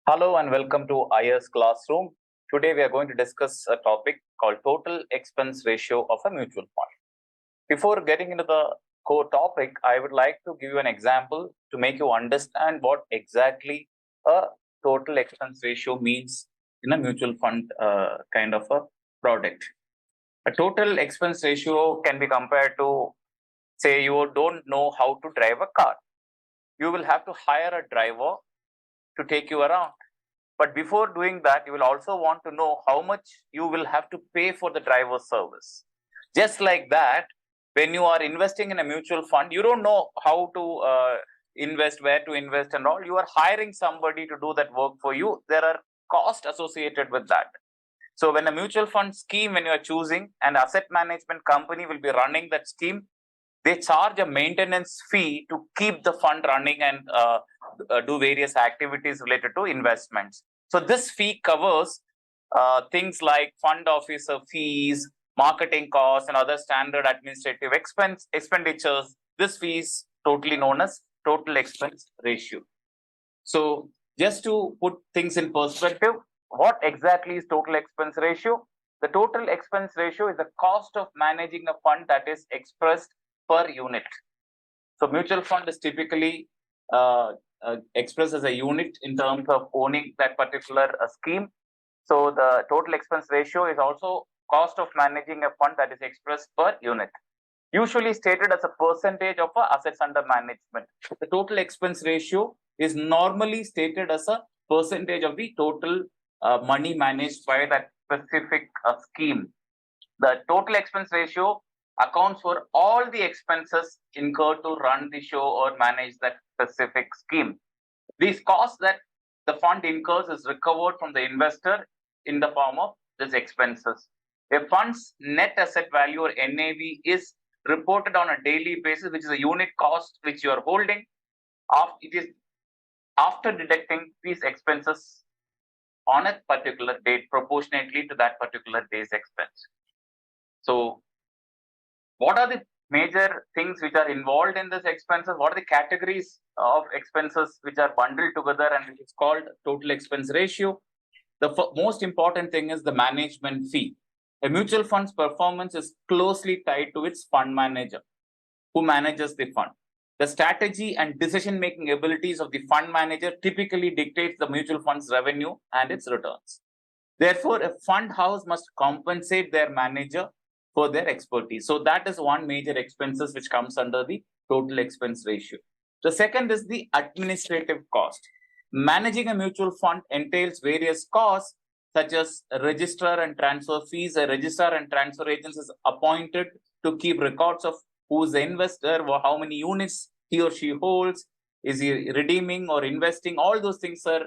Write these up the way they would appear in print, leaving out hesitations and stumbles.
Hello and welcome to IS Classroom. Today we are going to discuss a topic called total expense ratio of a mutual fund. Before getting into the core topic, I would like to give you an example to make you understand what exactly a total expense ratio means in a mutual fund kind of a product. A total expense ratio can be compared to, say, you don't know how to drive a car. You will have to hire a driver to take you around. But before doing that, you will also want to know how much you will have to pay for the driver service. Just like that, when you are investing in a mutual fund, you don't know how to invest, where to invest and all. You are hiring somebody to do that work for you. There are costs associated with that. So when a mutual fund scheme, when you are choosing, an asset management company will be running that scheme, they charge a maintenance fee to keep the fund running and do various activities related to investments. So this fee covers things like fund officer fees, marketing costs, and other standard administrative expenditures. This fee is totally known as total expense ratio. So just to put things in perspective, what exactly is total expense ratio? The total expense ratio is the cost of managing a fund that is expressed per unit. So mutual fund is typically expressed as a unit in terms of owning that particular scheme. So the total expense ratio is also cost of managing a fund that is expressed per unit, usually stated as a percentage of assets under management. The total expense ratio is normally stated as a percentage of the total money managed by that specific scheme. The total expense ratio accounts for all the expenses incurred to run the show or manage that specific scheme. These costs that the fund incurs is recovered from the investor in the form of these expenses. A fund's net asset value or NAV is reported on a daily basis, which is a unit cost which you are holding. It is after deducting these expenses on a particular date proportionately to that particular day's expense. So what are the major things which are involved in this expenses? What are the categories of expenses which are bundled together and which is called total expense ratio? The most important thing is the management fee. A mutual fund's performance is closely tied to its fund manager, who manages the fund. The strategy and decision-making abilities of the fund manager typically dictates the mutual fund's revenue and its returns. Therefore, a fund house must compensate their manager for their expertise. So that is one major expenses which comes under the total expense ratio. The second is the administrative cost. Managing a mutual fund entails various costs such as registrar and transfer fees. A registrar and transfer agent is appointed to keep records of who's the investor, how many units he or she holds, is he redeeming or investing. All those things are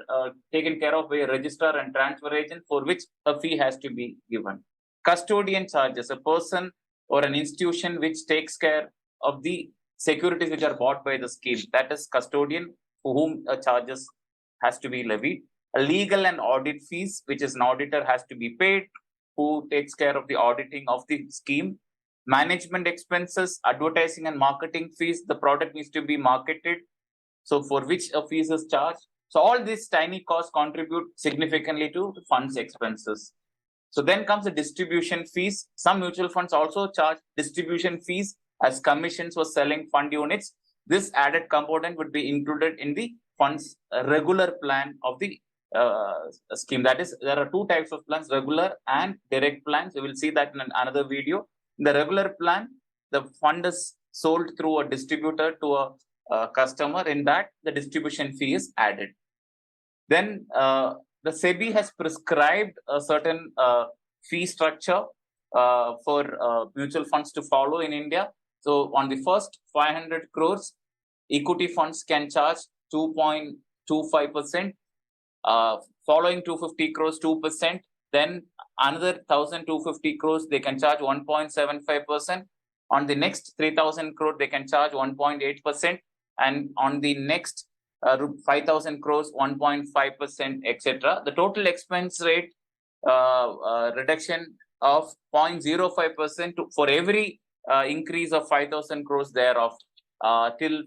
taken care of by a registrar and transfer agent, for which a fee has to be given. Custodian charges, a person or an institution which takes care of the securities which are bought by the scheme, that is custodian, for whom charges has to be levied. A legal and audit fees, which is an auditor has to be paid, who takes care of the auditing of the scheme. Management expenses, advertising and marketing fees, the product needs to be marketed, so for which a fees is charged. So all these tiny costs contribute significantly to the fund's expenses. So then comes the distribution fees. Some mutual funds also charge distribution fees as commissions for selling fund units. This added component would be included in the fund's regular plan of the scheme. That is, there are two types of plans, regular and direct plans. We will see that in another video. In the regular plan, the fund is sold through a distributor to a customer. In that, the distribution fee is added. Then the SEBI has prescribed a certain fee structure for mutual funds to follow in India. So on the first 500 crores, equity funds can charge 2.25%. Following 250 crores, 2%. Then another 1,250 crores, they can charge 1.75%. On the next 3,000 crore, they can charge 1.8%. And on the next 5,000 crores, 1.5%, etc. The total expense rate reduction of 0.05% for every increase of 5,000 crores thereof till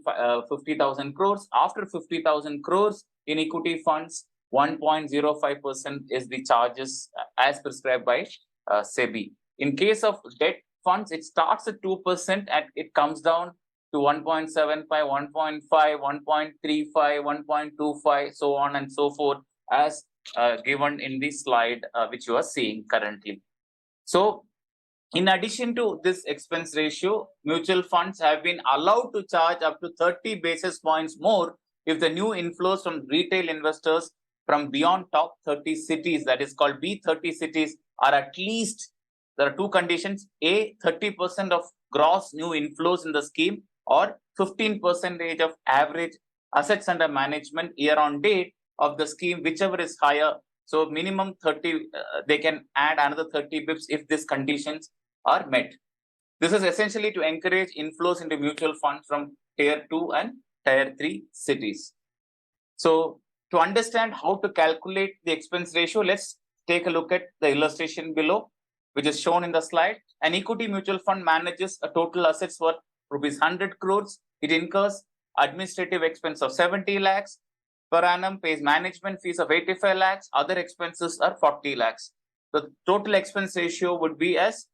50,000 crores. After 50,000 crores in equity funds, 1.05% is the charges as prescribed by SEBI. In case of debt funds, it starts at 2% and it comes down to 1.75, 1.5, 1.35, 1.25, so on and so forth, as given in the slide which you are seeing currently. So, in addition to this expense ratio, mutual funds have been allowed to charge up to 30 basis points more if the new inflows from retail investors from beyond top 30 cities, that is called B30 cities, are at least, there are two conditions: A, 30% of gross new inflows in the scheme, or 15% of average assets under management year on date of the scheme, whichever is higher. So minimum 30, they can add another 30 bips if these conditions are met. This is essentially to encourage inflows into mutual funds from tier 2 and tier 3 cities. So to understand how to calculate the expense ratio, let's take a look at the illustration below, which is shown in the slide. An equity mutual fund manages a total assets worth rupees 100 crores. It incurs administrative expense of 70 lakhs per annum, pays management fees of 85 lakhs, other expenses are 40 lakhs. The total expense ratio would be as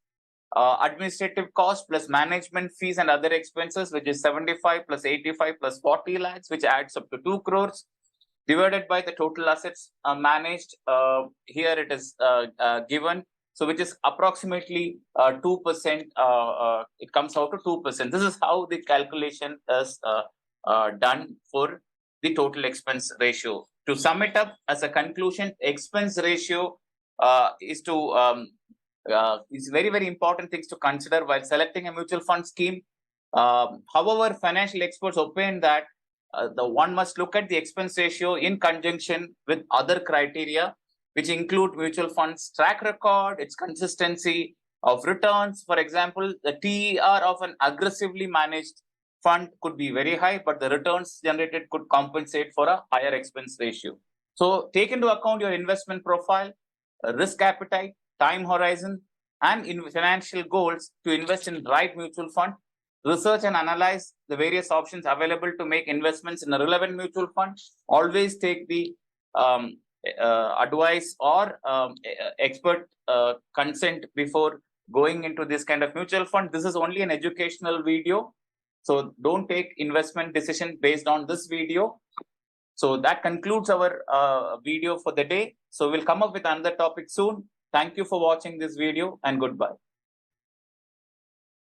administrative cost plus management fees and other expenses, which is 75 plus 85 plus 40 lakhs, which adds up to 2 crores, divided by the total assets managed. Here it is given, so which is approximately 2%. It comes out to 2%. This is how the calculation is done for the total expense ratio. To sum it up as a conclusion, expense ratio is very, very important things to consider while selecting a mutual fund scheme. However, financial experts opine that the one must look at the expense ratio in conjunction with other criteria, which include mutual funds track record, its consistency of returns. For example, the TER of an aggressively managed fund could be very high, but the returns generated could compensate for a higher expense ratio. So take into account your investment profile, risk appetite, time horizon, and financial goals to invest in right mutual fund. Research and analyze the various options available to make investments in a relevant mutual fund. Always take the advice or expert consent before going into this kind of mutual fund. This is only an educational video, so don't take investment decision based on this video. So that concludes our video for the day. So we'll come up with another topic soon. Thank you for watching this video and goodbye.